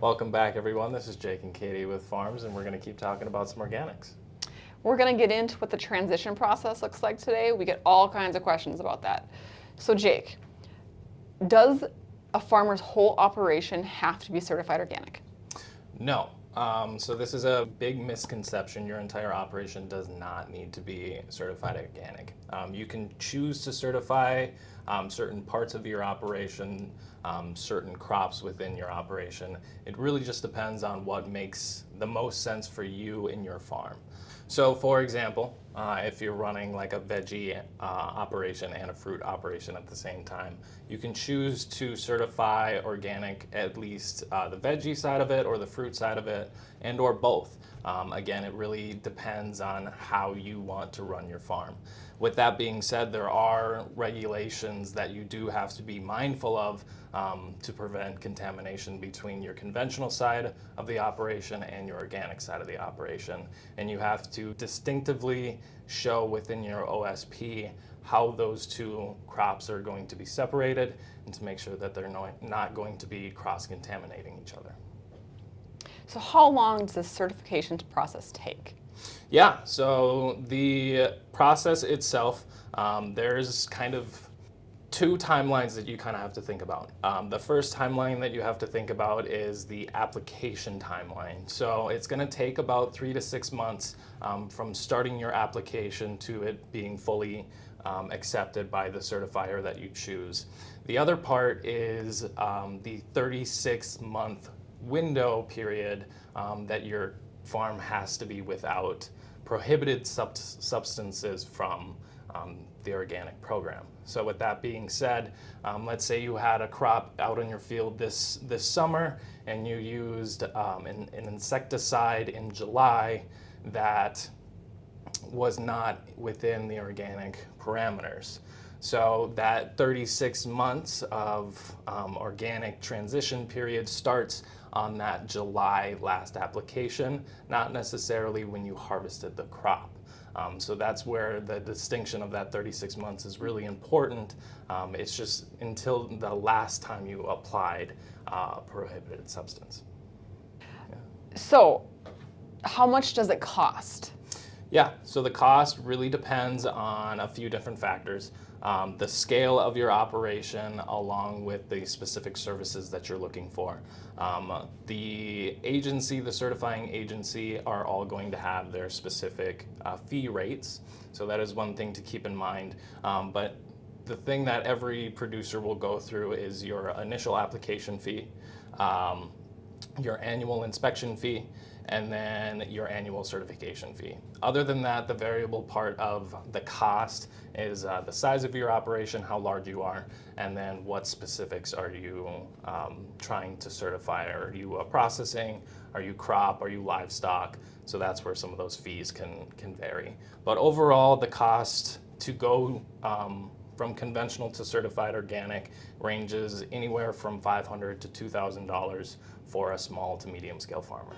Welcome back, everyone. This is Jake and Katie with FARRMS, and we're going to keep talking about some organics. We're going to get into what the transition process looks like today. We get all kinds of questions about that. So Jake, does a farmer's whole operation have to be certified organic? No. So this is a big misconception. Your entire operation does not need to be certified organic. You can choose to certify certain parts of your operation, certain crops within your operation. It really just depends on what makes the most sense for you and your farm. So for example, if you're running like a veggie operation and a fruit operation at the same time, you can choose to certify organic at least the veggie side of it or the fruit side of it, and or both. Again, it really depends on how you want to run your farm. With that being said, there are regulations that you do have to be mindful of to prevent contamination between your conventional side of the operation and your organic side of the operation. And you have to distinctively show within your OSP how those two crops are going to be separated and to make sure that they're not going to be cross-contaminating each other. So how long does this certification process take? Yeah, so the process itself, there's kind of two timelines that you kind of have to think about. The first timeline that you have to think about is the application timeline. So it's going to take about 3 to 6 months from starting your application to it being fully accepted by the certifier that you choose. The other part is the 36-month window period that your farm has to be without prohibited substances from the organic program. So with that being said, let's say you had a crop out in your field this summer and you used an insecticide in July that was not within the organic parameters. So that 36 months of organic transition period starts on that July last application, not necessarily when you harvested the crop. So that's where the distinction of that 36 months is really important. It's just until the last time you applied a prohibited substance. Yeah. So how much does it cost? Yeah, so the cost really depends on a few different factors. The scale of your operation along with the specific services that you're looking for. The agency, the certifying agency, are all going to have their specific fee rates. So that is one thing to keep in mind. But the thing that every producer will go through is your initial application fee, your annual inspection fee, and then your annual certification fee. Other than that, the variable part of the cost is the size of your operation, how large you are, and then what specifics are you trying to certify. Are you processing? Are you crop? Are you livestock? So that's where some of those fees can vary. But overall, the cost to go from conventional to certified organic ranges anywhere from $500 to $2,000 for a small to medium scale farmer.